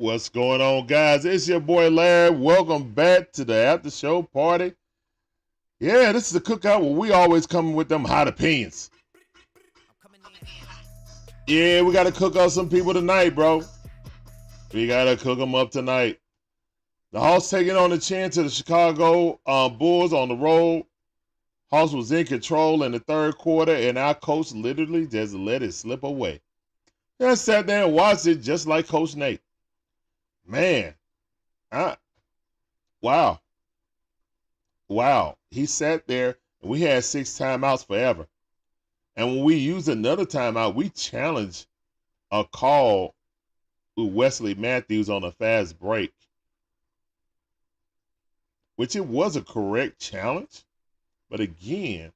What's going on, guys? It's your boy Larry. Welcome back to the after show party. Yeah, this is a cookout where we always come with them hot opinions. Yeah, we got to cook up some people tonight, bro. We got to cook them up tonight. The Hawks taking on the chin to the Chicago Bulls on the road. Hawks was in control in the third quarter, and our coach literally just let it slip away. Just sat there and watched it just like Coach Nate. Man, wow. He sat there, and we had 6 timeouts forever. And when we used another timeout, we challenged a call with Wesley Matthews on a fast break, which it was a correct challenge. But again,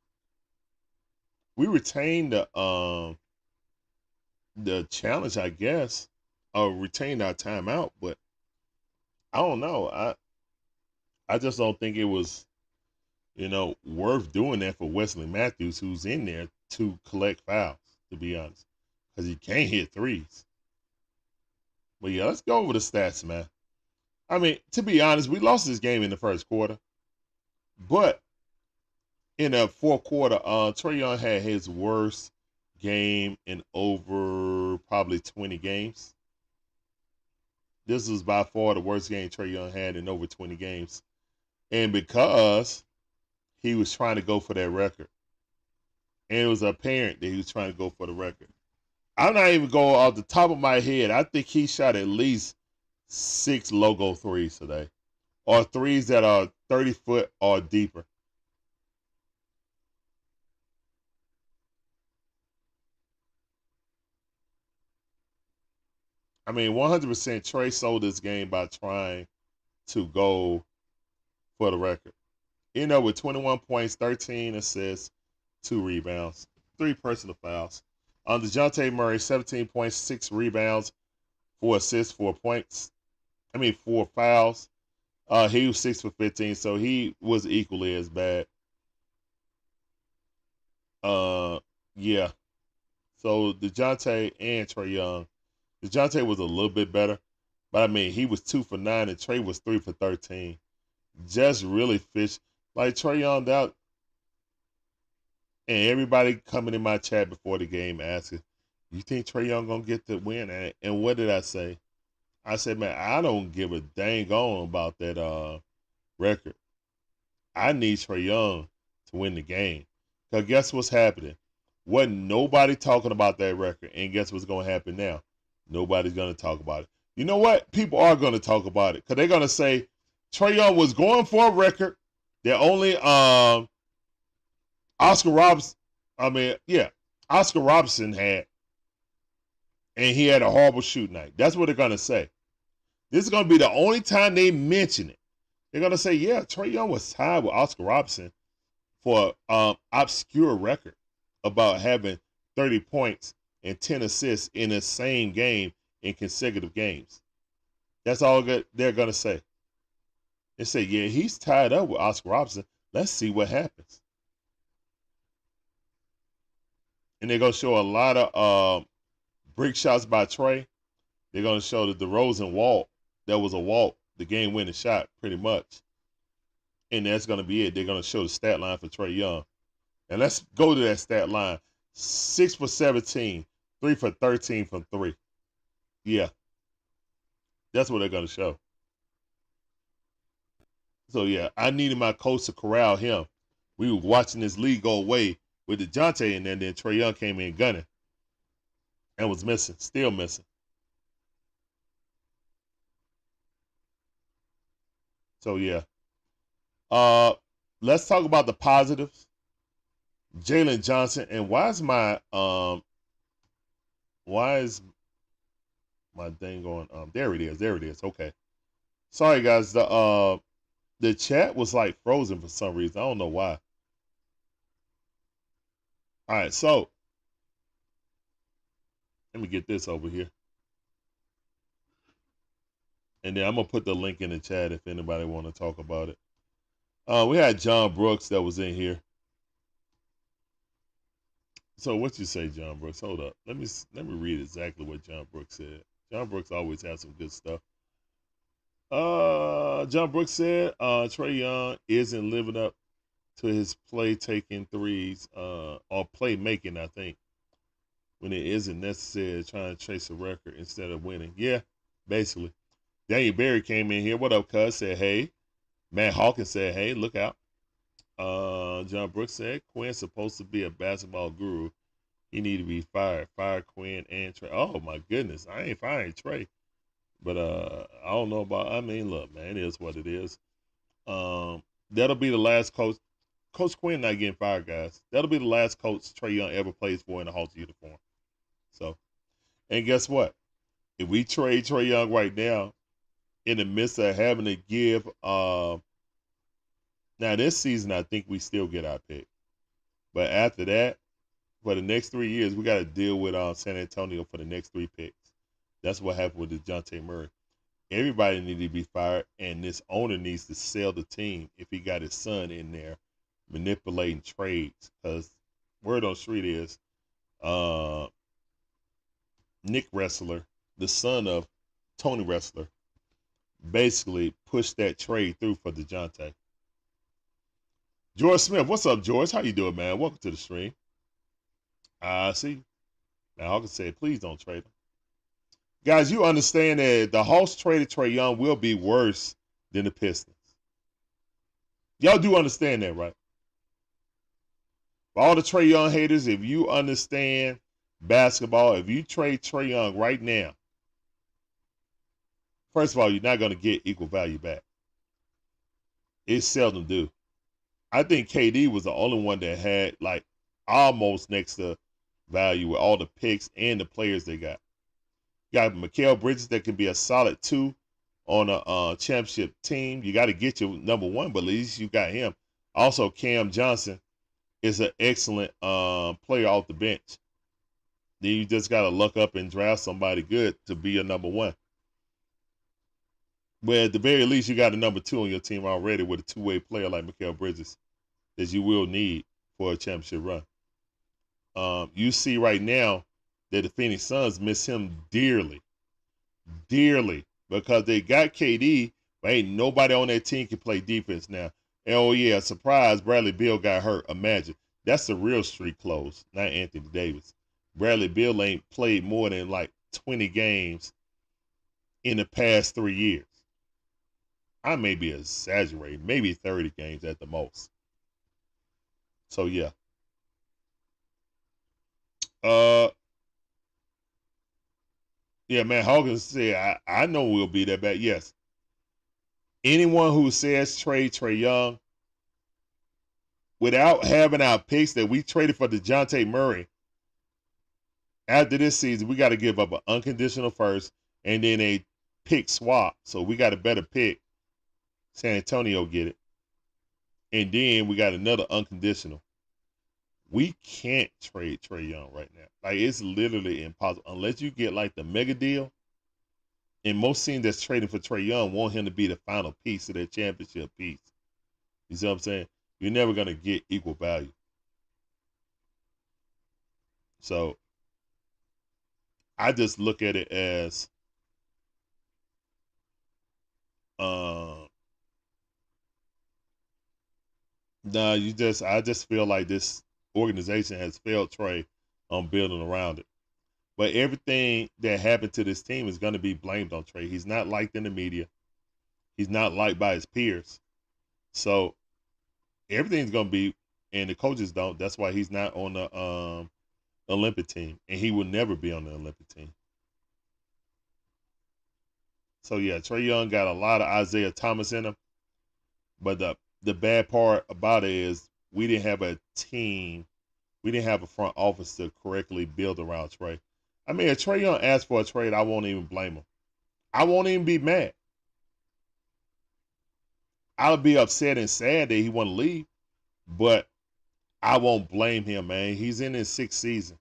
we retained the challenge, I guess, or retained our timeout. But I don't know. I just don't think it was, worth doing that for Wesley Matthews, who's in there to collect fouls, to be honest, because he can't hit threes. But yeah, let's go over the stats, man. I mean, to be honest, we lost this game in the first quarter, but in the fourth quarter, Trae Young had his worst game in over probably 20 games. This was by far the worst game Trae Young had in over 20 games. And because he was trying to go for that record, and it was apparent that he was trying to go for the record. I'm not even going off the top of my head. I think he shot at least 6 logo threes today, or threes that are 30 foot or deeper. I mean, 100% Trae sold this game by trying to go for the record. With 21 points, 13 assists, 2 rebounds, 3 personal fouls. DeJounte Murray, 17 points, 6 rebounds, 4 assists, 4 points. 4 fouls. He was 6 for 15, so he was equally as bad. Yeah. So DeJounte and Trae Young. DeJounte was a little bit better, but he was 2 for 9 and Trae was 3 for 13. Just really fish. Like Trae Young out. And everybody coming in my chat before the game asking, you think Trae Young gonna get the win? And what did I say? I said, man, I don't give a dang on about that record. I need Trae Young to win the game. Because guess what's happening? Wasn't nobody talking about that record. And guess what's gonna happen now? Nobody's gonna talk about it. You know what? People are gonna talk about it. Because they're gonna say Trae Young was going for a record that only Oscar Robertson had, and he had a horrible shoot night. That's what they're going to say. This is going to be the only time they mention it. They're going to say, yeah, Trae Young was tied with Oscar Robertson for an obscure record about having 30 points and 10 assists in the same game in consecutive games. That's all they're going to say. They say, yeah, he's tied up with Oscar Robertson. Let's see what happens. And they're going to show a lot of brick shots by Trae. They're going to show the DeRozan walk. That was a walk, the game-winning shot, pretty much. And that's going to be it. They're going to show the stat line for Trae Young. And let's go to that stat line. 6 for 17, 3 for 13 from 3. Yeah. That's what they're going to show. So, yeah, I needed my coach to corral him. We were watching this league go away with DeJounte in there, and then Trae Young came in gunning and was missing, still missing. So, yeah. Let's talk about the positives. Jalen Johnson, and why is my thing going? There it is. Okay. Sorry, guys. The chat was like frozen for some reason. I don't know why. All right, so let me get this over here. And then I'm going to put the link in the chat if anybody want to talk about it. We had John Brooks that was in here. So what you say, John Brooks? Hold up. Let me read exactly what John Brooks said. John Brooks always has some good stuff. John Brooks said Trae Young isn't living up to his play taking threes, or play making, I think, when it isn't necessary, trying to chase a record instead of winning. Yeah, basically. Daniel Berry came in here. What up, cuz? Said, hey. Matt Hawkins said, hey, look out. John Brooks said, Quinn's supposed to be a basketball guru. He need to be fired. Fire Quinn and Trey. Oh, my goodness. I ain't firing Trey. But I don't know about, I mean, look, man, it is what it is. That'll be the last coach. Coach Quinn not getting fired, guys. That'll be the last coach Trae Young ever plays for in a Hawks uniform. So, and guess what? If we trade Trae Young right now, in the midst of having to give, now this season, I think we still get our pick. But after that, for the next 3 years, we got to deal with San Antonio for the next 3 picks. That's what happened with DeJounte Murray. Everybody needed to be fired, and this owner needs to sell the team if he got his son in there manipulating trades. Because word on the street is Nick Wrestler, the son of Tony Wrestler, basically pushed that trade through for DeJounte. George Smith, what's up, George? How you doing, man? Welcome to the stream. See, now Hawkins said, please don't trade him. Guys, you understand that the Hawks traded Trae Young will be worse than the Pistons. Y'all do understand that, right? For all the Trae Young haters, if you understand basketball, if you trade Trae Young right now, first of all, you're not going to get equal value back. It seldom do. I think KD was the only one that had like almost next to value with all the picks and the players they got. You got Mikal Bridges that can be a solid 2 on a championship team. You got to get your number 1, but at least you got him. Also, Cam Johnson is an excellent player off the bench. Then you just got to luck up and draft somebody good to be your number 1. But at the very least, you got a number 2 on your team already with a 2-way player like Mikal Bridges that you will need for a championship run. You see right now that the Phoenix Suns miss him dearly, because they got KD, but ain't nobody on that team can play defense now. And oh yeah, surprise, Bradley Beal got hurt. Imagine. That's the real street clothes, not Anthony Davis. Bradley Beal ain't played more than like 20 games in the past 3 years. I may be exaggerating, maybe 30 games at the most. So yeah. Yeah, man, Hawkins said, I know we'll be that bad. Yes. Anyone who says trade Trae Young without having our picks that we traded for DeJounte Murray, after this season, we got to give up an unconditional first and then a pick swap. So we got a better pick. San Antonio get it. And then we got another unconditional. We can't trade Trae Young right now. Like, it's literally impossible. Unless you get, like, the mega deal. And most teams that's trading for Trae Young want him to be the final piece of their championship piece. You see what I'm saying? You're never going to get equal value. So, I just look at it as I just feel like this organization has failed Trae on building around it. But everything that happened to this team is going to be blamed on Trae. He's not liked in the media. He's not liked by his peers. So everything's going to be, and the coaches don't. That's why he's not on the Olympic team, and he will never be on the Olympic team. So yeah, Trae Young got a lot of Isaiah Thomas in him. But the bad part about it is we didn't have a team. We didn't have a front office to correctly build around Trae. I mean, if Trae Young asked for a trade, I won't even blame him. I won't even be mad. I'll be upset and sad that he want to leave, but I won't blame him, man. He's in his 6th season,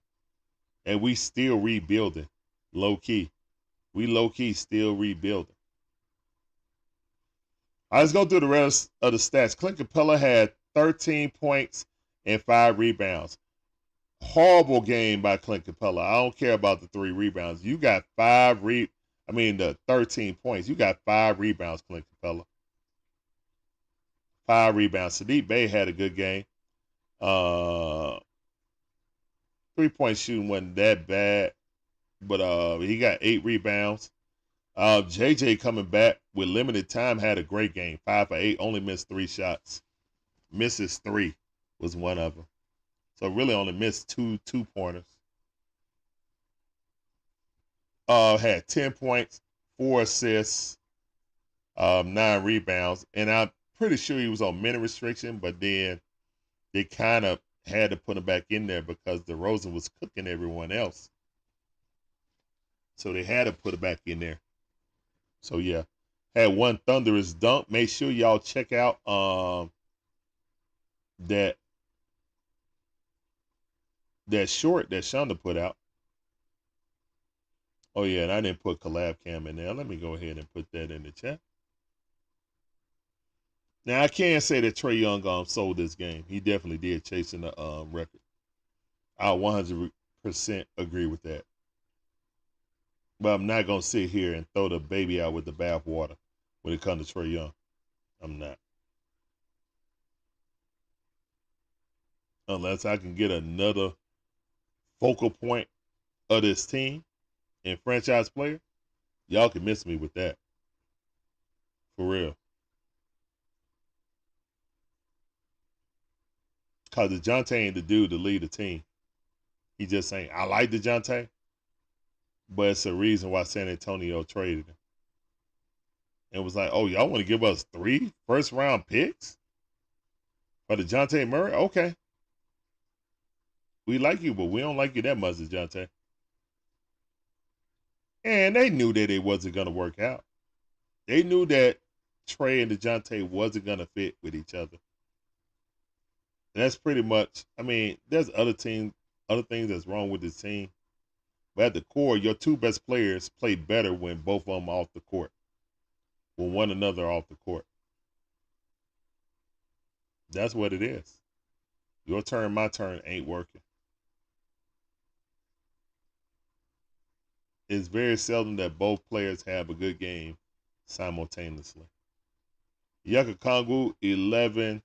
and we still rebuilding, low-key. We low-key still rebuilding. All right, let's go through the rest of the stats. Clint Capella had 13 points and 5 rebounds. Horrible game by Clint Capella. I don't care about the 3 rebounds. You got 5 the 13 points. You got 5 rebounds, Clint Capella. 5 rebounds. Sadiq Bey had a good game. 3-point shooting wasn't that bad, but he got 8 rebounds. JJ coming back with limited time had a great game. 5 for 8, only missed 3 shots. Misses 3 was one of them. So really only missed two pointers. Had 10 points, 4 assists, 9 rebounds, and I'm pretty sure he was on minute restriction, but then they kind of had to put him back in there because DeRozan was cooking everyone else. So they had to put it back in there. So yeah, had one thunderous dunk. Make sure y'all check out that short that Shonda put out. Oh yeah, and I didn't put collab cam in there. Let me go ahead and put that in the chat. Now I can't say that Trae Young sold this game. He definitely did chasing the record. I 100% agree with that. But I'm not gonna sit here and throw the baby out with the bathwater when it comes to Trae Young. I'm not. Unless I can get another focal point of this team and franchise player, y'all can miss me with that. For real. Because DeJounte ain't the dude to lead the team. He just ain't. I like DeJounte, but it's a reason why San Antonio traded him. And was like, oh, y'all want to give us 3 first-round picks for DeJounte Murray? Okay. We like you, but we don't like you that much, DeJounte. And they knew that it wasn't going to work out. They knew that Trae and DeJounte wasn't going to fit with each other. And that's pretty much, there's other things that's wrong with this team. But at the core, your 2 best players play better when both of them are off the court. When one another off the court. That's what it is. Your turn, my turn ain't working. It's very seldom that both players have a good game simultaneously. Yucca Kongu, 11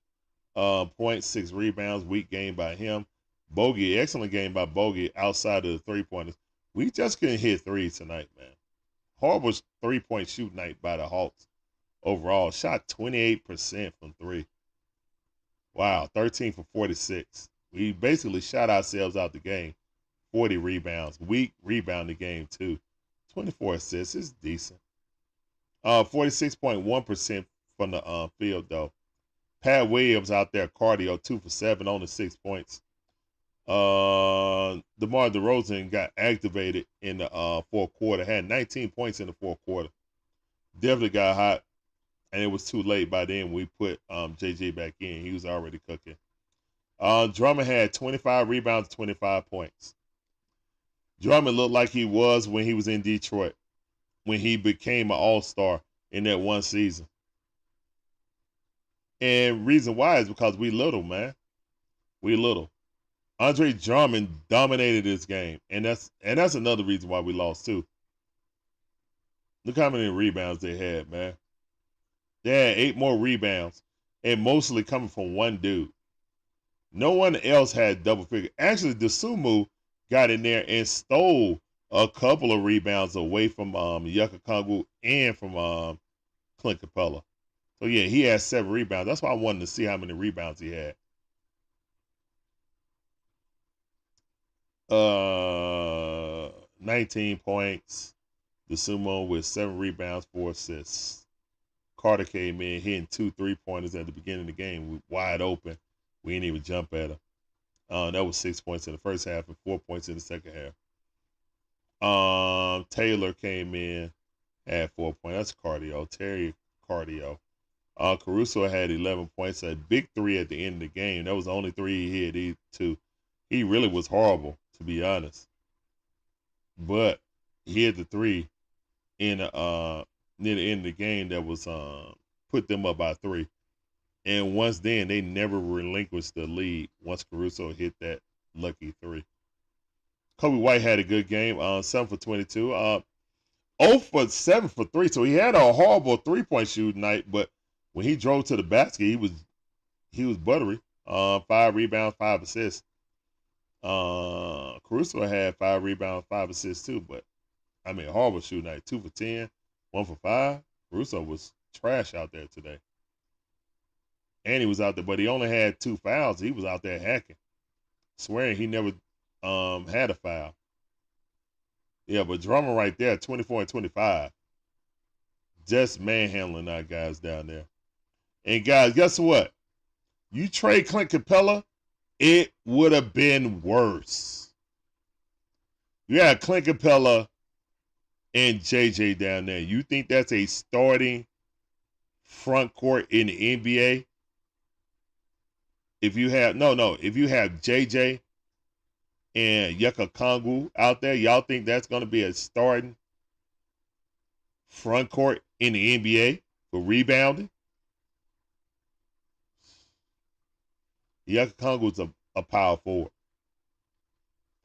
points, 6 rebounds, weak game by him. Bogey, excellent game by Bogey outside of the 3-pointers. We just couldn't hit 3 tonight, man. Horrible 3-point shoot night by the Hawks. Overall, shot 28% from 3. Wow, 13 for 46. We basically shot ourselves out the game. 40 rebounds. Weak rebounding game, too. 24 assists is decent. 46.1% from the field, though. Pat Williams out there, cardio, 2 for 7, only 6 points. DeMar DeRozan got activated in the fourth quarter. Had 19 points in the fourth quarter. Definitely got hot, and it was too late by then. We put JJ back in. He was already cooking. Drummond had 25 rebounds, 25 points. Drummond looked like he was when he was in Detroit, when he became an all-star in that one season. And reason why is because we little, man. We little. Andre Drummond dominated this game, and that's another reason why we lost too. Look how many rebounds they had, man. They had 8 more rebounds, and mostly coming from one dude. No one else had double figure. Actually, Dosunmu got in there and stole a couple of rebounds away from Yucca Kongu and from Clint Capella. So yeah, he had 7 rebounds. That's why I wanted to see how many rebounds he had. 19 points. Dosunmu with 7 rebounds, 4 assists. Carter came in hitting 2 3-pointers at the beginning of the game. We wide open. We didn't even jump at him. That was 6 points in the first half and 4 points in the second half. Taylor came in, had 4 points. That's cardio. Terry cardio. Caruso had 11 points. A big 3 at the end of the game. That was the only 3 he hit, too. He really was horrible, to be honest. But he hit the 3 in near the end of the game that was put them up by 3. And once then, they never relinquished the lead once Caruso hit that lucky 3. Kobe White had a good game, 7 for 22. 0 for 7 for 3. So he had a horrible 3-point shooting night, but when he drove to the basket, he was buttery. 5 rebounds, 5 assists. Caruso had 5 rebounds, 5 assists too, but I mean horrible shooting night. 2 for 10, 1 for 5. Caruso was trash out there today. And he was out there, but he only had 2 fouls. He was out there hacking, swearing he never had a foul. Yeah, but Drummond right there, 24 and 25. Just manhandling our guys down there. And guys, guess what? You trade Clint Capella, it would have been worse. You had Clint Capella and JJ down there. You think that's a starting front court in the NBA? If you have if you have JJ and Yucca Kongu out there, y'all think that's going to be a starting front court in the NBA for rebounding? Yucca Kongu's a power forward.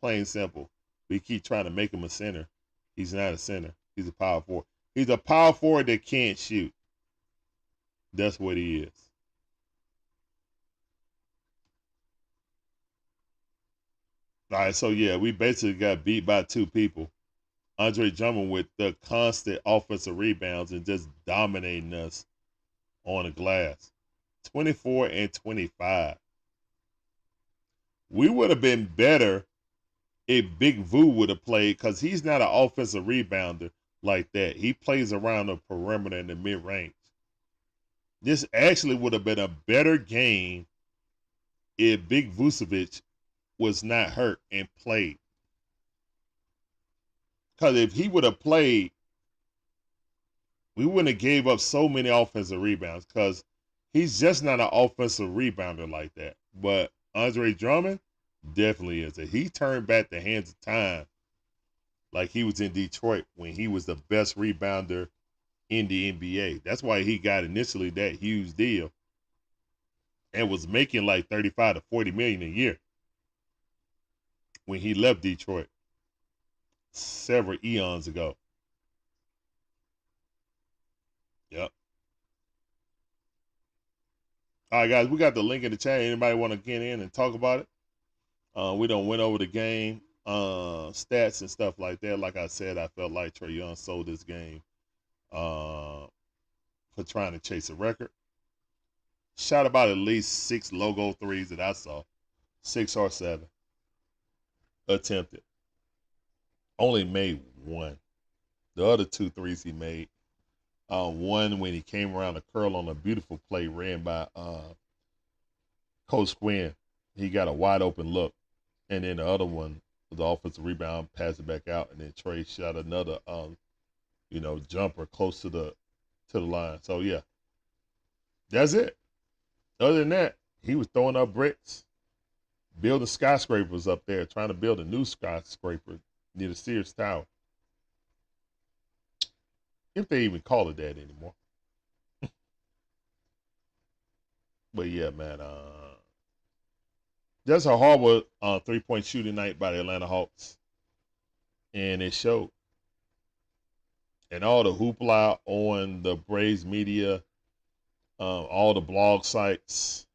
Plain simple. We keep trying to make him a center. He's not a center. He's a power forward. He's a power forward that can't shoot. That's what he is. All right, so yeah, we basically got beat by 2 people. Andre Drummond with the constant offensive rebounds and just dominating us on the glass. 24 and 25. We would have been better if Big Vu would have played because he's not an offensive rebounder like that. He plays around the perimeter in the mid-range. This actually would have been a better game if Big Vucevic was not hurt and played. Because if he would have played, we wouldn't have gave up so many offensive rebounds because he's just not an offensive rebounder like that. But Andre Drummond definitely is. He turned back the hands of time like he was in Detroit when he was the best rebounder in the NBA. That's why he got initially that huge deal and was making like 35 to 40 million a year when he left Detroit several eons ago. Yep. All right, guys, we got the link in the chat. Anybody want to get in and talk about it? We don't went over the game stats and stuff like that. Like I said, I felt like Trae Young sold this game for trying to chase a record. Shot about at least 6 logo threes that I saw. 6 or 7 attempted. Only made 1. The other 2 threes he made. One when he came around the curl on a beautiful play ran by Coach Quinn. He got a wide open look. And then the other one was the offensive rebound, passed it back out, and then Trae shot another jumper close to the line. So yeah. That's it. Other than that, he was throwing up bricks, building skyscrapers up there, trying to build a new skyscraper near the Sears Tower. If they even call it that anymore. But yeah, man, that's a horrible 3-point shooting night by the Atlanta Hawks. And it showed. And all the hoopla on the Braves media, all the blog sites,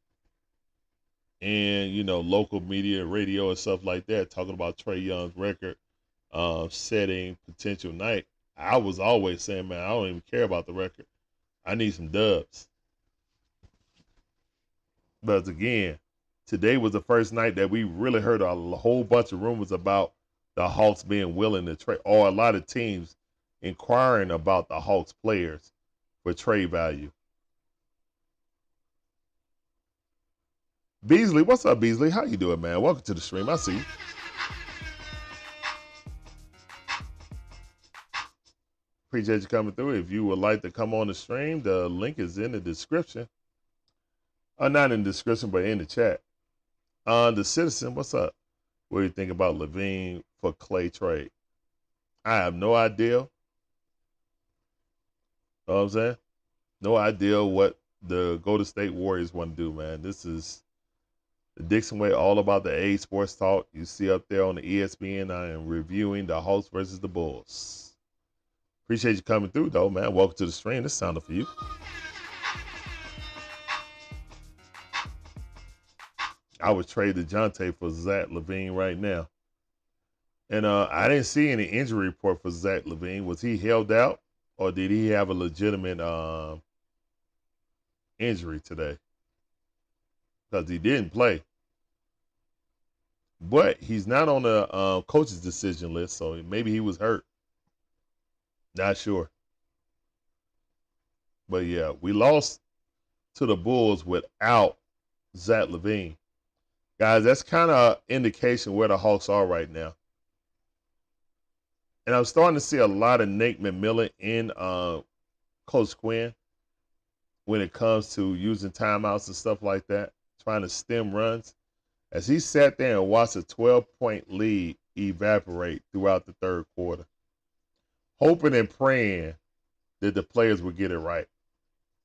and, local media, radio and stuff like that, talking about Trae Young's record setting potential night. I was always saying, man, I don't even care about the record. I need some dubs. But again, today was the first night that we really heard a whole bunch of rumors about the Hawks being willing to trade, or a lot of teams inquiring about the Hawks players for trade value. Beasley, what's up, Beasley? How you doing, man? Welcome to the stream. I see you. Appreciate you coming through. If you would like to come on the stream, the link is in the description. Not in the description, but in the chat. The Citizen, what's up? What do you think about Levine for Clay trade? I have no idea. Know what I'm saying? No idea what the Golden State Warriors want to do, man. This is the Dixon Way, all about the A Sports Talk. You see up there on the ESPN, I am reviewing the Hawks versus the Bulls. Appreciate you coming through, though, man. Welcome to the stream. This sounded for you. I would trade DeJounte for Zach LaVine right now. And I didn't see any injury report for Zach LaVine. Was he held out, or did he have a legitimate injury today? Because he didn't play. But he's not on the coach's decision list, so maybe he was hurt. Not sure. But, yeah, we lost to the Bulls without Zach LaVine. Guys, that's kind of an indication where the Hawks are right now. And I'm starting to see a lot of Nate McMillan in Coach Quinn when it comes to using timeouts and stuff like that, trying to stem runs. As he sat there and watched a 12-point lead evaporate throughout the third quarter, hoping and praying that the players would get it right.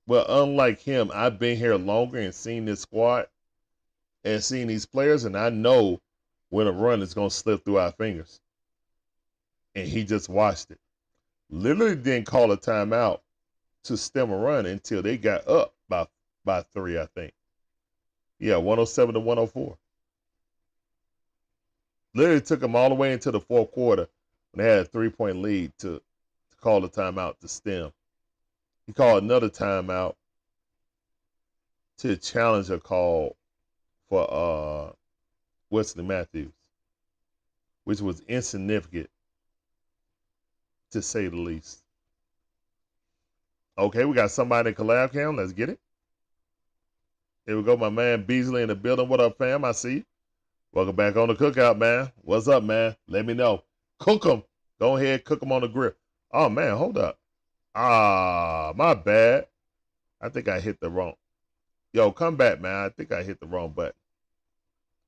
But unlike him, I've been here longer and seen this squad and seen these players, and I know when a run is going to slip through our fingers. And he just watched it. Literally didn't call a timeout to stem a run until they got up by 3, I think. Yeah, 107 to 104. Literally took them all the way into the fourth quarter when they had a 3-point lead to call a timeout to stem. He called another timeout to challenge a call for Wesley Matthews, which was insignificant, to say the least. Okay, we got somebody in collab cam. Let's get it. Here we go, my man Beasley in the building. What up, fam? I see you. Welcome back on the cookout, man. What's up, man? Let me know. Cook them. Go ahead, cook them on the grill. Oh, man, hold up. My bad. I think I hit the wrong. Yo, come back, man. I think I hit the wrong button.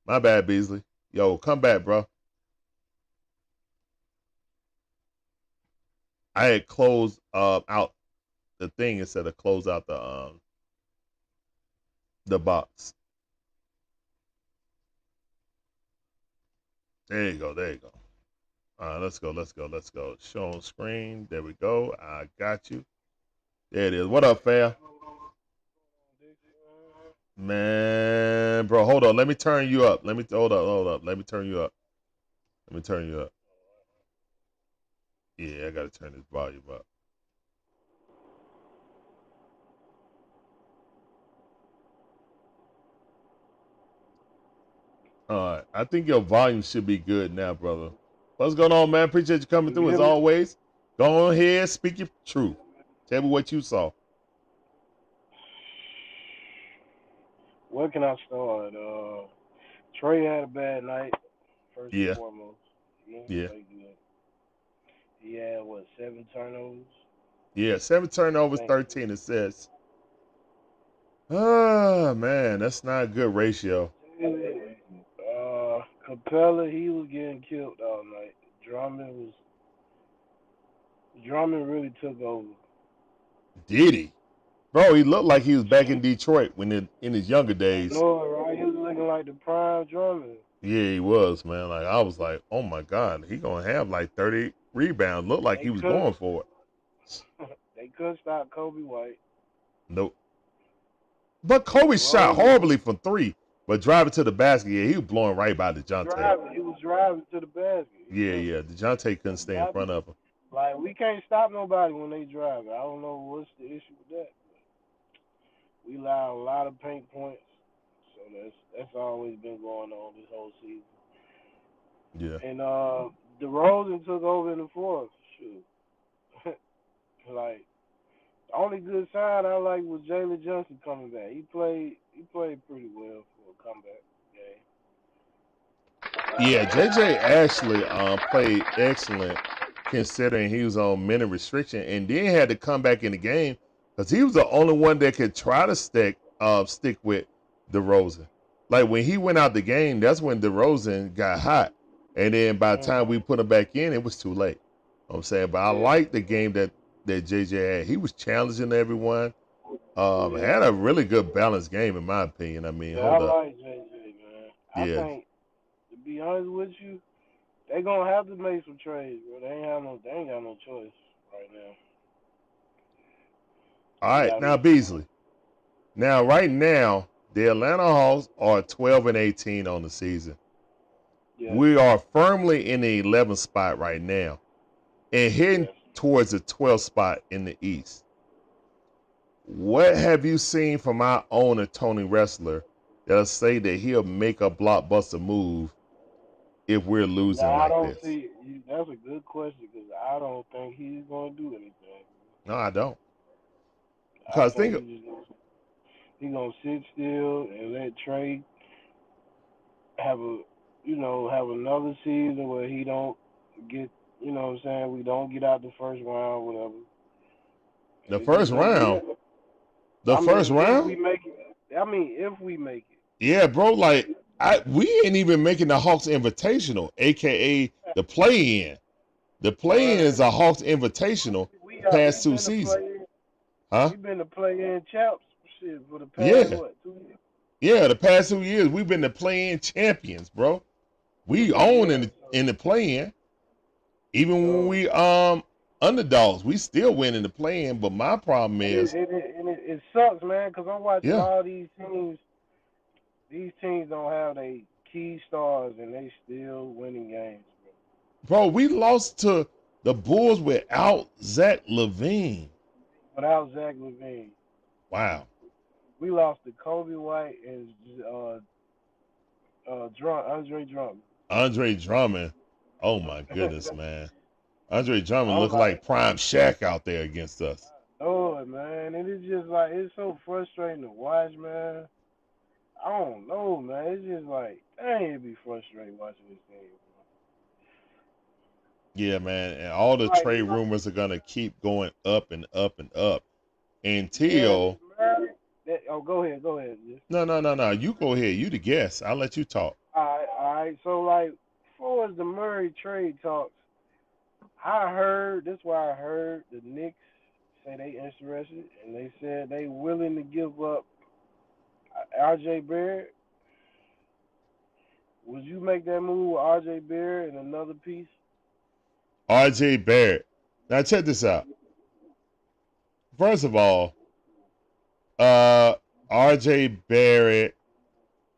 My bad, Beasley. Yo, come back, bro. I had closed out the thing instead of close out the box. There you go. There you go. All right, let's go. Show on screen. There we go. I got you. There it is. What up, fam? Man, bro, hold on. Let me turn you up. Hold up. Let me turn you up. Yeah, I gotta turn this volume up. All right. I think your volume should be good now, brother. What's going on, man? Appreciate you coming through as always. Go ahead, speak your truth. Tell me what you saw. Where can I start? Trey had a bad night, first and Yeah. foremost. He didn't Yeah. play good. He had, 7 turnovers? Yeah, 7 turnovers, 13 assists. Oh, man, that's not a good ratio. Capella, he was getting killed all night. Drummond really took over. Did he? Bro, he looked like he was back in Detroit in his younger I days. know it, right? He was looking like the prime Drummond. Yeah, he was, man. Like I was like, oh my God, he gonna have like 30 rebounds. Looked like They he was couldn't. going for it. They couldn't stop Kobe White. Nope. But Kobe shot DeRozan horribly from 3, but driving to the basket, yeah, he was blowing right by DeJounte. He was driving to the basket. Yeah. DeJounte couldn't stay in front of him. Like we can't stop nobody when they drive. I don't know what's the issue with that. We allow a lot of paint points, so that's always been going on this whole season. Yeah. And DeRozan took over in the fourth. Shoot, like the only good sign I like was Jalen Johnson coming back. He played pretty well for a comeback game. Yeah, JJ actually played excellent considering he was on minute restriction and then had to come back in the game because he was the only one that could try to stick with DeRozan. Like when he went out the game, that's when DeRozan got hot. And then by the time we put him back in, it was too late. You know what I'm saying? But I like the game that JJ had. He was challenging everyone. Had a really good balanced game in my opinion. I mean, hold up. I like JJ, man. I Yeah. think, to be honest with you, they gonna have to make some trades, bro. They ain't got no choice right now. All We right, gotta now make Beasley. Now, right now, the Atlanta Hawks are 12 and 18 on the season. yes, We are firmly in the 11th spot right now and heading yes. towards the 12th spot in the East. What have you seen from our owner, Tony Wrestler, that'll say that he'll make a blockbuster move if we're Now, losing I like don't this? see. That's a good question because I don't think he's gonna do anything. No, I don't. I Because think think, he gonna sit still and let Trey have a have another season where he don't get what I'm saying, we don't get out the first round, whatever. the And it's just first gonna be round, that. the I first mean, if round, we make it. I mean, if we make yeah, bro. Like we ain't even making the Hawks Invitational, aka the play-in. The it. play-in is a Hawks Invitational We past two been to seasons, play. huh? We been to play in champs shit for the past Yeah, what 2 years? yeah. The past 2 years we've been the play-in champions, bro. We own Yeah. in the play-in. Even when So we underdogs, we still win in the play-in. But my problem and it is, it, it, and it sucks, man, because I'm watching yeah, all these teams. These teams don't have their key stars, and they still winning games, bro, we lost to the Bulls without Zach LaVine. without Zach LaVine. Wow, We lost to Kobe White and Andre Drummond. Andre Drummond. Oh my goodness, man. Andre Drummond I'm looking like, like prime Shaq out there against us. oh man, and it's just like it's so frustrating to watch, man. I don't know, man. It's just like, dang, it'd be frustrating watching this game. Yeah, man. And all the Like, trade rumors are gonna keep going up and up and up yeah, until oh, go ahead. Just, no. You go ahead. You the guest. I'll let you talk. all right. So like, as far as the Murray trade talks, I heard. That's why I heard the Knicks say they interested, and they said they willing to give up R.J. Barrett. Would you make that move with R.J. Barrett and another piece? RJ Barrett. Now check this out. First of all, uh RJ Barrett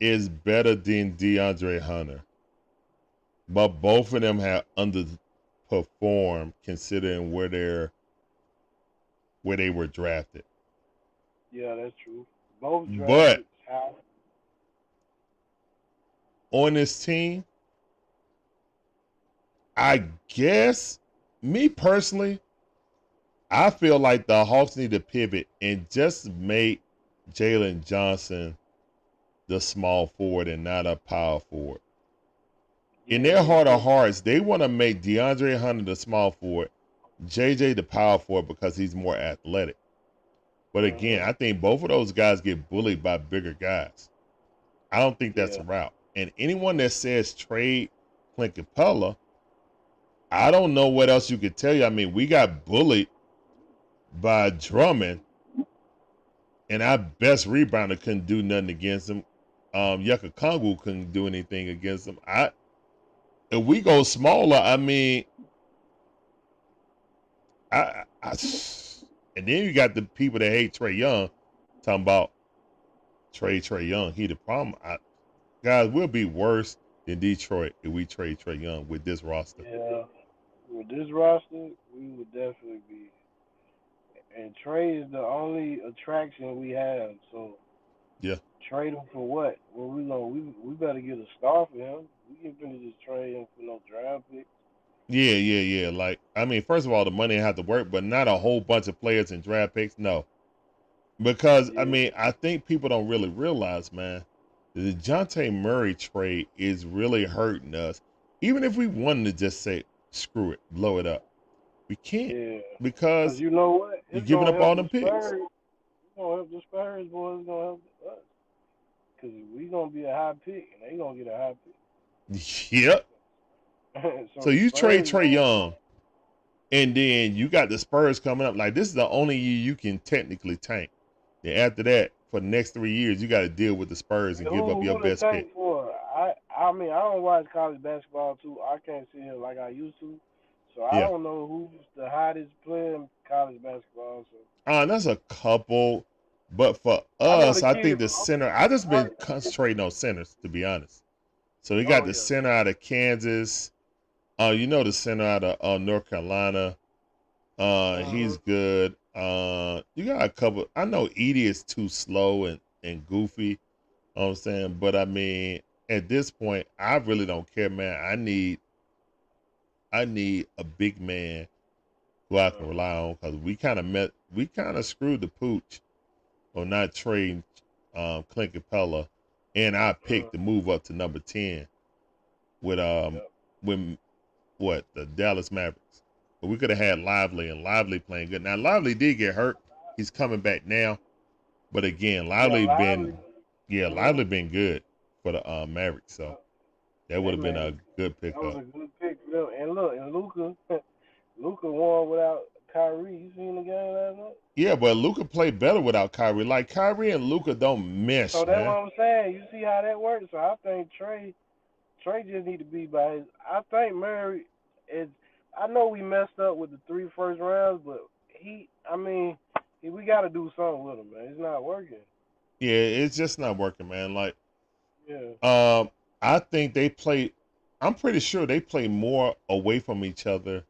is better than DeAndre Hunter. But both of them have underperformed considering where they were drafted. Yeah, that's true. Both But drafted high. on this team, I guess me personally, I feel like the Hawks need to pivot and just make Jalen Johnson the small forward and not a power forward. In Yeah, their they heart of they hearts, they want to make DeAndre Hunter the small forward, JJ the power forward because he's more athletic. But again, I think both of those guys get bullied by bigger guys. I don't think that's yeah. a route. And anyone that says trade Clint Capella, I don't know what else you could tell you. I mean, we got bullied by Drummond, and our best rebounder couldn't do nothing against him. Yucca Kongu couldn't do anything against him. If we go smaller, I mean, I and then you got the people that hate Trey Young talking about Trey Young. He the problem. Guys, we'll be worse than Detroit if we trade Trey Young with this roster. Yeah, with this roster, we would definitely be. And Trey is the only attraction we have. So Yeah, trade him for what? Well, we better get a star for him. We can't finna just trade him for no draft pick. yeah. Like, I mean, first of all, the money have to work, but not a whole bunch of players and draft picks. No, because I Yeah, mean, I think people don't really realize, man, the Dejounte Murray trade is really hurting us. Even if we wanted to just say screw it, blow it up, we can't yeah. Cause because you know what? you're It's giving gonna up all help them the picks. Spurs. It's gonna help the Spurs, boys. It's gonna help us. Cause we gonna be a high pick, and they gonna get a high Yep. pick. So So the you trade Spurs Trey gonna. Young, and then you got the Spurs coming up. Like this is the only year you can technically tank. Then after that, for the next 3 years, you got to deal with the Spurs and give up your Who the best pick. tank for? I mean I don't watch college basketball too. I can't see it like I used to. So I Yeah. don't know who's the hottest player in college basketball. So That's a couple, but for I know us, the I kid think the from center. I just been Oklahoma. concentrating on centers, to be honest. So we got Oh the yeah, center out of Kansas. You know the center out of North Carolina. yeah. He's good. You got a couple. I know Edie is too slow and goofy. You know what I'm saying, but I mean, at this point, I really don't care, man. I need a big man who I can rely on because we kind of screwed the pooch on not trading Clint Capella, and I picked to move up to number 10 with Yep. with what the Dallas Mavericks. But we could have had Lively and Lively playing good. Now Lively did get hurt. He's coming back now, but again, Yeah, Lively Lively. been Lively Mm-hmm. been good for the Mavericks. So that would Hey have been man, a good that was pickup. a good pick for them. And look, and Luca, Luca won without Kyrie. You seen the game last night? Yeah, but Luca played better without Kyrie. Like Kyrie and Luca don't mesh, So that's what man. I'm saying. You see how that works. So I think Trey just need to be by his. I think Murray is. I know we messed up with the 3 first rounds, but I mean, we got to do something with him, man. It's not working. Yeah, it's just not working, man. Like, Yeah. um, I think they play. I'm pretty sure they play more away from each other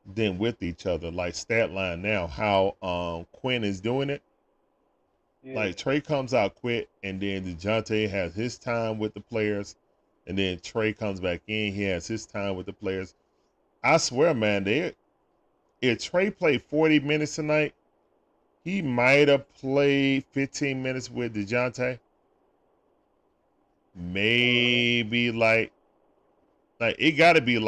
than with each other. Like stat line now, how Quinn is doing it. Yeah. Like Trey comes out quick, and then DeJounte has his time with the players, and then Trey comes back in. He has his time with the players. I swear, man, if Trey played 40 minutes tonight, he might have played 15 minutes with DeJounte. Uh-huh. Maybe like it got to be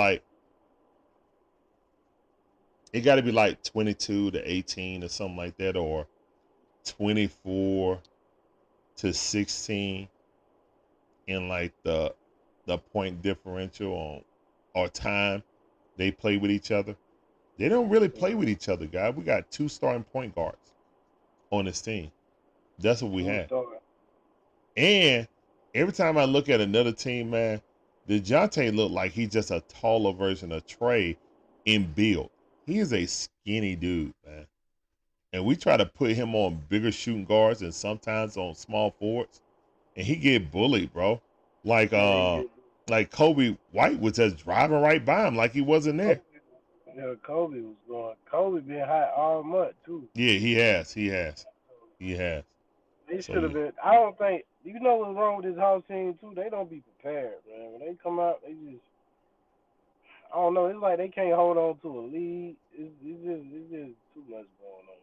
like 22 to 18 or something like that, or 24 to 16 in like the point differential on or time they play with each other. They don't really play with Uh-huh. each other, guys. We got two starting point guards on this team. That's what we Two have. star. And every time I look at another team, man, DeJounte look like he's just a taller version of Trey in build. He is a skinny dude, man. And we try to put him on bigger shooting guards and sometimes on small forwards, and he get bullied, bro. Like Yeah, he uh get. like Kobe White was just driving right by him like he wasn't there. Kobe, yeah, Kobe was going. Kobe been hot all month too. Yeah, he has. They So should have yeah. been. I don't think. You know what's wrong with this house team too? They don't be prepared, man. When they come out, they just. I don't know. It's like they can't hold on to a lead. It's just too much going on.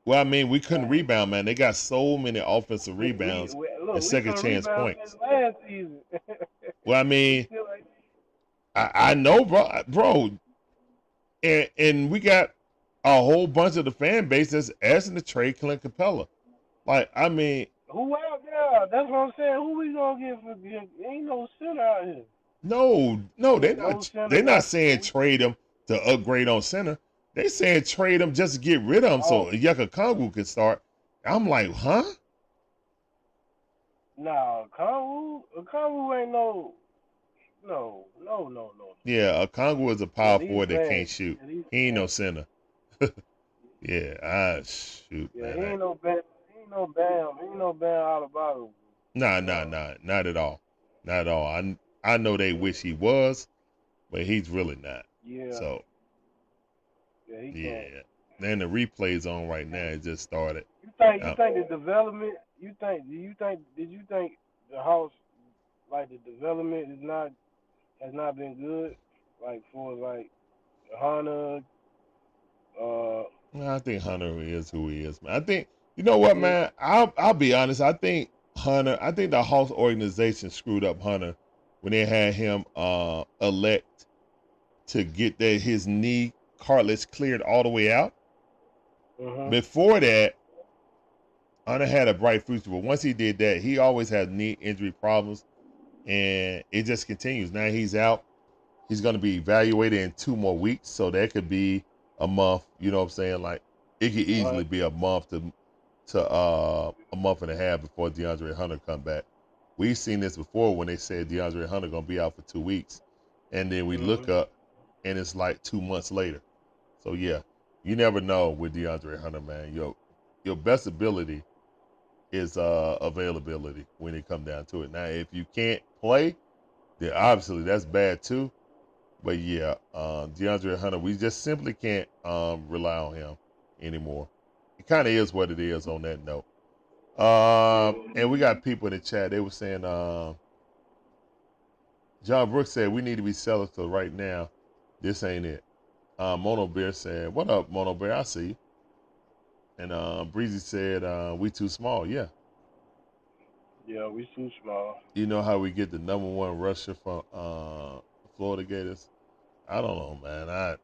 Well, I mean, we couldn't Like rebound, man. They got so many offensive rebounds we and look. We second couldn't chance rebound since points. last season. Well, I we mean, still like. I know, bro, and we got a whole bunch of the fan base that's asking to trade Clint Capella. Like, I mean, Who out there? That's what I'm saying. Who we gonna get for? Ain't no center out here. no, they're Ain't no not. center They're not got. saying trade him to upgrade on center. They saying trade him just to get rid of him so Oh Yucca Kongu can start. I'm like, huh? no, Conwu ain't no. Yeah, a Kongu is a Yeah, power these forward that can't fans. shoot. Yeah, these He ain't no fans. center. Yeah, shoot, Yeah, man. he ain't no Bam out of bottle. No. Not at all. Not at all. I know they wish he was, but he's really not. Yeah, So yeah, he can't. yeah. Then the replay's on right now. It just started. You Uh, think the development? Did you think the house like the development has not been good? Like for like Hunter, uh, I think Hunter is who he is, man. I think you know what, yeah, man. I'll be honest. I think Hunter. I think the Hawks organization screwed up Hunter when they had him elect to get his knee cartilage cleared all the way out. uh-huh. Before that, Hunter had a bright future, but once he did that, he always had knee injury problems, and it just continues. Now he's out. He's going to be evaluated in 2 more weeks, so that could be a month. You know what I'm saying? Like it could easily Right. be a month to a month and a half before DeAndre Hunter come back. We've seen this before when they said DeAndre Hunter gonna be out for 2 weeks, and then we look Mhm. up and it's like 2 months later. So yeah, you never know with DeAndre Hunter, man. Your best ability is availability when it come down to it. Now, if you can't play, then obviously that's bad too. But yeah, DeAndre Hunter, we just simply can't rely on him anymore. It kind of is what it is on that note. And we got people in the chat. They were saying, John Brooks said we need to be sellers because right now, this ain't it. Mono Bear said, "What up, Mono Bear? I see you." And Breezy said, "We too small." Yeah, Yeah, we too small. you know how we get the number one rusher from Florida Gators? I don't know, man.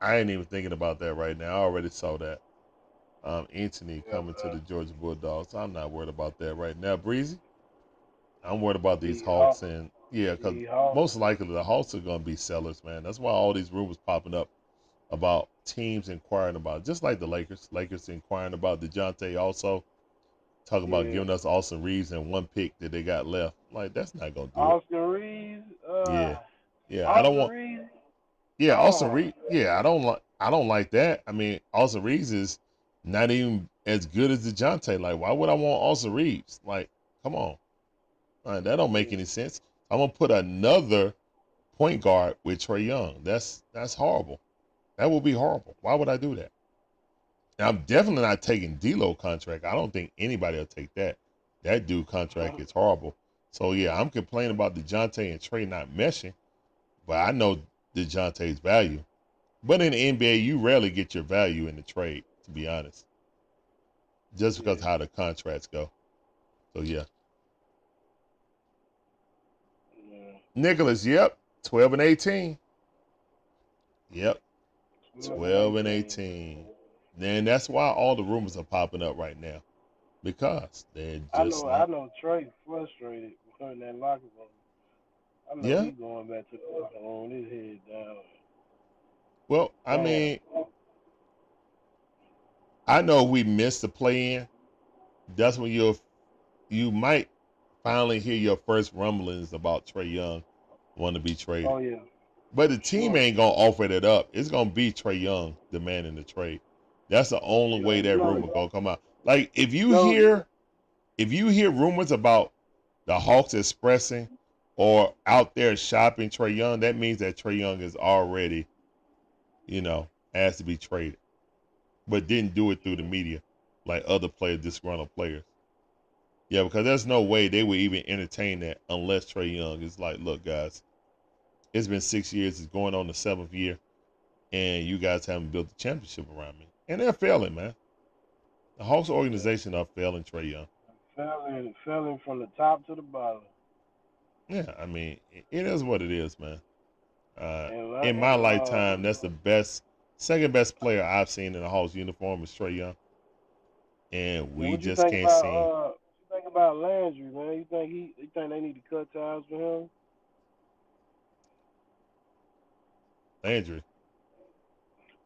I ain't even thinking about that right now. I already saw that. Anthony Yeah, coming to the Georgia Bulldogs. I'm not worried about that right now. Breezy, I'm worried about these the Hawks, and yeah, because Hawks. most likely the Hawks are going to be sellers, man. That's why all these rumors popping up about teams inquiring about, just like the Lakers. Lakers inquiring about DeJounte also, talking about Yeah, giving us Austin Reeves and one pick that they got left. Like, that's not going to do it. Austin Reeves. Yeah. Yeah, I don't Austin want. Reeves. Yeah, Austin Oh, Reeves. Yeah, I don't like that. I mean, Austin Reeves is not even as good as DeJounte. Like, why would I want Austin Reeves? Like, come on. That don't make yeah. any sense. I'm gonna put another point guard with Trey Young. That's horrible. That would be horrible. Why would I do that? And I'm definitely not taking D'Lo contract. I don't think anybody will take that. That dude contract is horrible. So yeah, I'm complaining about DeJounte and Trey not meshing, but I know DeJounte's value. But in the NBA, you rarely get your value in the trade, to be honest, just because Yeah. of how the contracts go. So yeah, Yeah. Nicholas, yep, 12 and 18. Yep, 12 and 12 and 18. 18. And that's why all the rumors are popping up right now, because they're just I not. know Trey frustrated in that locker room. I know Yeah. he going back to the locker room, his head down. Well, I Damn. mean, I know we missed the play in. That's when you might finally hear your first rumblings about Trey Young want to be traded. Oh yeah, But the for team sure. ain't gonna offer that up. It's gonna be Trey Young demanding the trade. That's the only way You that know, rumor gonna come out. Like no, if you hear rumors about the Hawks expressing or out there shopping Trey Young, that means that Trey Young is already, asked to be traded, but didn't do it through the media like other players, disgruntled players. Yeah, because there's no way they would even entertain that unless Trey Young is like, look, guys, it's been 6 years, it's going on the seventh year, and you guys haven't built a championship around me. And they're failing, man. The Hawks yeah, organization are failing Trey Young. fell in from the top to the bottom. Yeah, I mean, it is what it is, man. And In my and lifetime, that's the second best player I've seen in a Hawks uniform is Trey Young, and and we what you just think can't about seem Landry, man? You think they need to cut ties with him? Landry.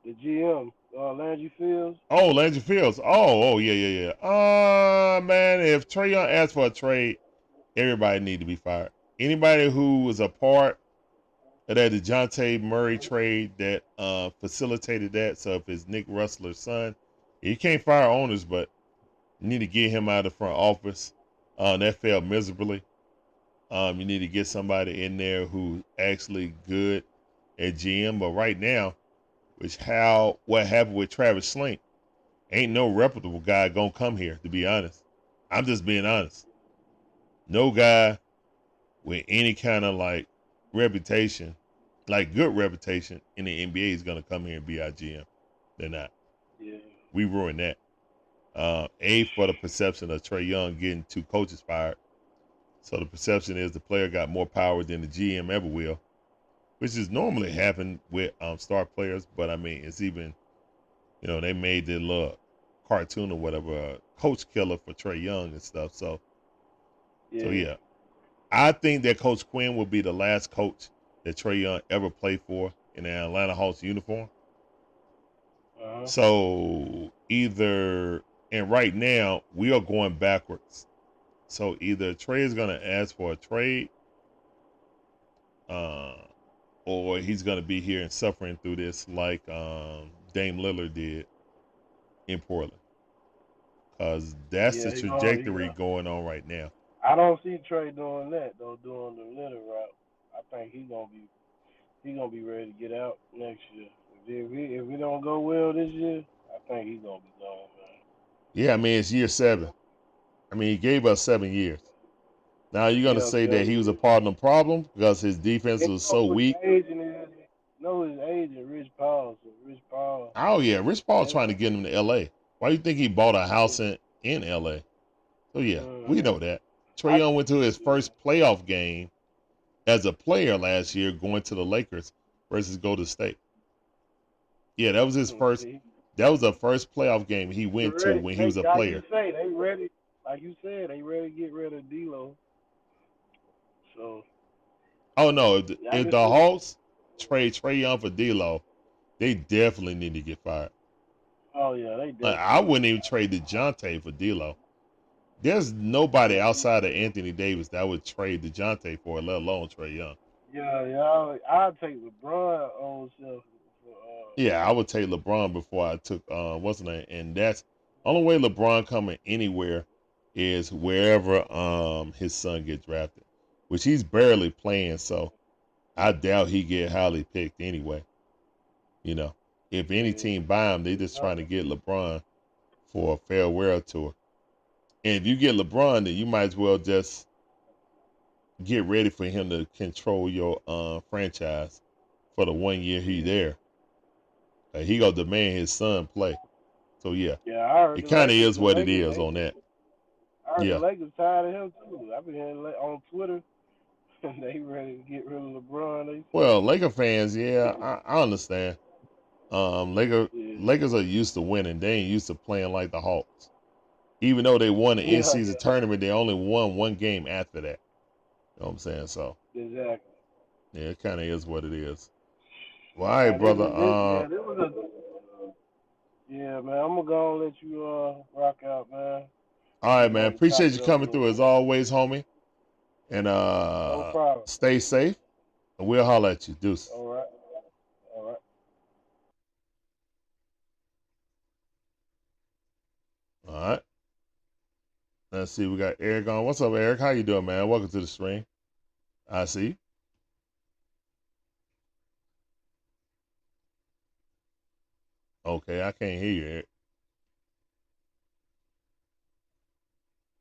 The GM, Landry Fields. Oh, Landry Fields. Yeah, yeah, yeah. Man, if Trey Young asks for a trade, everybody need to be fired. Anybody who was a part of that DeJounte Murray trade that facilitated that. So if it's Nick Rustler's son, you can't fire owners, but you need to get him out of the front office. That failed miserably. You need to get somebody in there who's actually good at GM. But right now, what happened with Travis Slink, ain't no reputable guy gonna come here. To be honest, I'm just being honest. No guy with any kind of like reputation, like good reputation in the NBA is gonna come here and be our GM. They're not. Yeah, We ruined that. A, for the perception of Trey Young getting two coaches fired. So the perception is the player got more power than the GM ever will, which is normally happen with star players. But I mean, it's even, they made the little cartoon or whatever, coach killer for Trey Young and stuff. So yeah. yeah, I think that Coach Quinn will be the last coach that Trey Young ever played for in an Atlanta Hawks uniform. Uh-huh. So and right now we are going backwards. So either Trey is going to ask for a trade, uh, or he's going to be here and suffering through this like Dame Lillard did in Portland. Because that's the Yeah, he trajectory gonna. going on right now. I don't see Trey doing that though, doing the litter route. I think he gonna be ready to get out next year. If we don't go well this year, I think he gonna be gone, man. Yeah, I mean, it's year 7. I mean, he gave us 7 years. Now, you're going to Yeah, say that he was a 7 years. part of the problem because his defense And was you know so who his weak? agent is? Know his agent, Rich Paul. So Rich Paul, Oh, yeah, Rich Paul they, trying to get him to L.A. Why do you think he bought a house in L.A.? So, yeah, we mm-hmm. know that. Trae I Young went to his yeah, first playoff game as a player last year going to the Lakers versus Golden State. Yeah, that was his first. see, That was the first playoff game he he went to ready. when he They was a like you player. say, they ready. Like you said, they ready to get rid of D'Lo. So Oh no, I if can the see. Hawks trade Trae Young for D'Lo, they definitely need to get fired. Oh yeah, they Like, definitely I need wouldn't to even get trade DeJounte for D'Lo. There's nobody fired. outside of Anthony Davis that would trade DeJounte for, let alone Trae Young. Yeah. I'll take LeBron old self for Yeah, I would take LeBron before I took what's the name, and that's only way LeBron coming anywhere is wherever his son get drafted, which he's barely playing, so I doubt he get highly picked anyway. You know, if any yeah. team buy him, they just trying to get LeBron for a farewell tour. And if you get LeBron, then you might as well just get ready for him to control your franchise for the 1 year he Yeah. there. He gonna demand his son play. So yeah, Yeah, I heard it kind of is The what it Lakers, is on that. I heard the Yeah. Lakers tired of him too. I've been hearing on Twitter, they ready to get rid of LeBron. They Well, said, Laker fans, yeah, I understand. yeah, Lakers are used to winning. They ain't used to playing like the Hawks. Even though they won the in-season yeah, tournament, they only won one game after that. You know what I'm saying? So exactly. yeah, it kind of is what it is. Well, all right, Now brother. this was a, yeah, man. I'm gonna go and let you rock out, man. All We right, can man. have to chop Appreciate you it up a coming little through as more. always, homie. And No problem. stay safe. And we'll holler at you. Deuce. All right, all right. All right. Let's see. We got Eric on. What's up, Eric? How you doing, man? Welcome to the stream. I see. Okay, I can't hear you, Eric.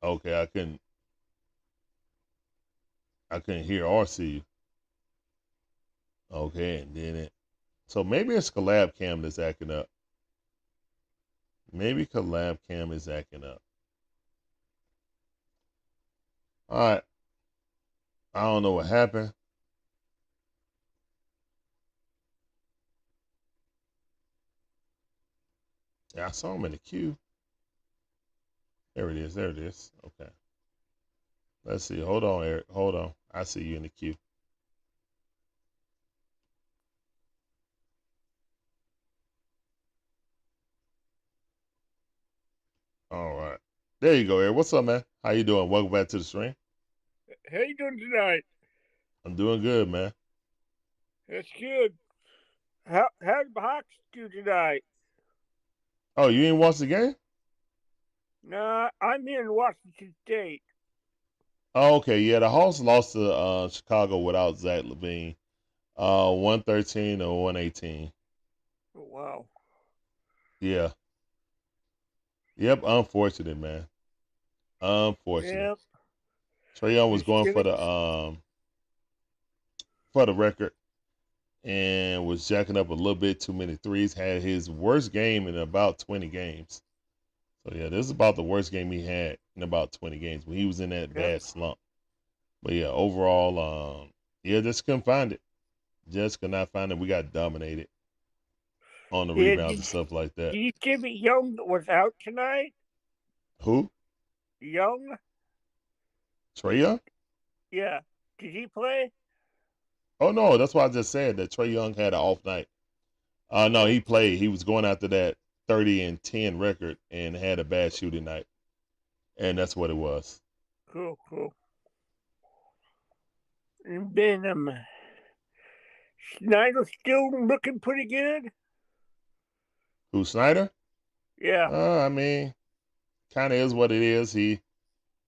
Okay, I couldn't hear or see you. Okay, and then it. So maybe it's collab cam that's acting up. Maybe collab cam is acting up. All right. I don't know what happened. Yeah, I saw him in the queue. There it is. There it is. Okay. Let's see. Hold on, Eric. Hold on. I see you in the queue. All right. There you go, Eric. What's up, man? How you doing? Welcome back to the stream. How you doing tonight? I'm doing good, man. That's good. How'd the Hawks do tonight? Oh, you didn't watch the game? Nah, I'm in Washington State. Oh, okay. Yeah, the Hawks lost to Chicago without Zach LaVine. 113 or 118. Oh, wow. Yeah. Yep. Unfortunate, man. Unfortunate. Yep. Trae Young was Just going gonna. for the record and was jacking up a little bit too many threes. Had his worst game in about 20 games. So yeah, this is about the worst game he had in about 20 games when he was in that Yep. bad slump. But yeah, overall, yeah, just couldn't find it. Just could not find it. We got dominated on the Yeah. rebounds and stuff like that. Did you give me Young was out tonight? Who? Young? Trae Young? Yeah. Did he play? Oh no, that's why I just said that Trae Young had an off night. No, he played. He was going after that 30-10 record and had a bad shooting night, and that's what it was. Cool. And then Snyder still looking pretty good? Who, Snyder? Yeah. I mean, kind of is what it is. He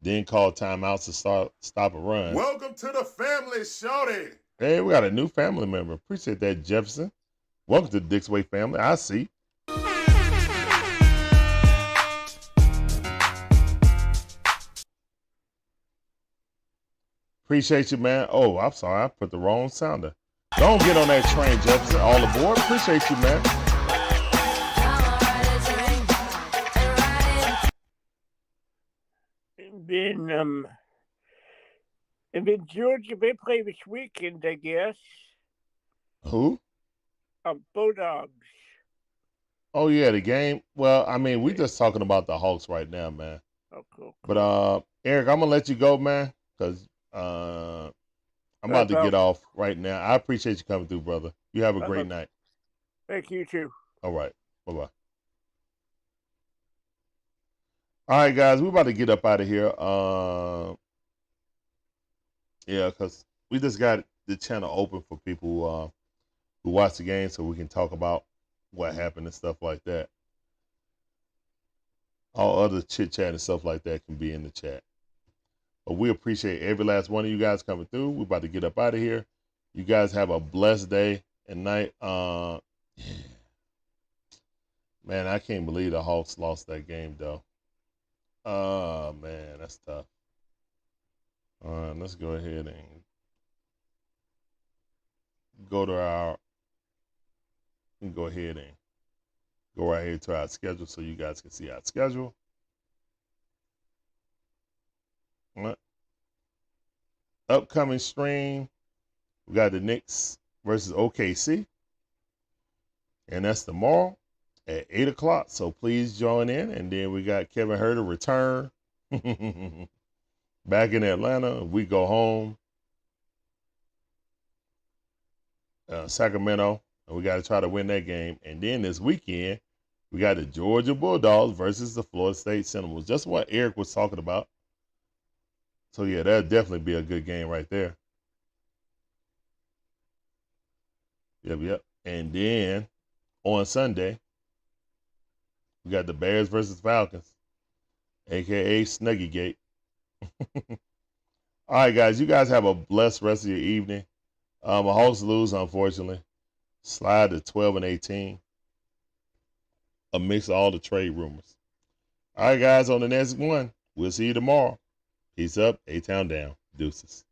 didn't call timeouts to stop a run. Welcome to the family, shorty. Hey, we got a new family member. Appreciate that, Jefferson. Welcome to the Dixon Way family. I see. Appreciate you, man. Oh, I'm sorry. I put the wrong sounder. Don't get on that train, Jefferson. All aboard. Appreciate you, man. And then Georgia, they play this weekend, I guess. Who? Bulldogs. Oh, yeah, the game. Well, I mean, we just talking about the Hawks right now, man. Oh, cool. But, Eric, I'm going to let you go, man, because I'm about to get off right now. I appreciate you coming through, brother. You have a great night. Thank you, too. All right. Bye-bye. All right, guys, we're about to get up out of here. Yeah, because we just got the channel open for people who watch the game so we can talk about what happened and stuff like that. All other chit-chat and stuff like that can be in the chat. But we appreciate every last one of you guys coming through. We're about to get up out of here. You guys have a blessed day and night. Yeah. Man, I can't believe the Hawks lost that game, though. Oh, man, that's tough. All right, let's go ahead and go to our, go ahead and go right here to our schedule so you guys can see our schedule. All right. Upcoming stream, we got the Knicks versus OKC, and that's tomorrow at 8 o'clock, so please join in. And then we got Kevin Huerter return back in Atlanta. We go home, Sacramento, and we got to try to win that game. And then this weekend, we got the Georgia Bulldogs versus the Florida State Seminoles. Just what Eric was talking about. So, yeah, that'll definitely be a good game right there. Yep. And then on Sunday, we got the Bears versus Falcons, a.k.a. Snuggie Gate. All right, guys, you guys have a blessed rest of your evening. Hawks lose, unfortunately. Slide to 12-18 amidst all the trade rumors. All right, guys, on the next one, we'll see you tomorrow. Peace up, A-Town down. Deuces.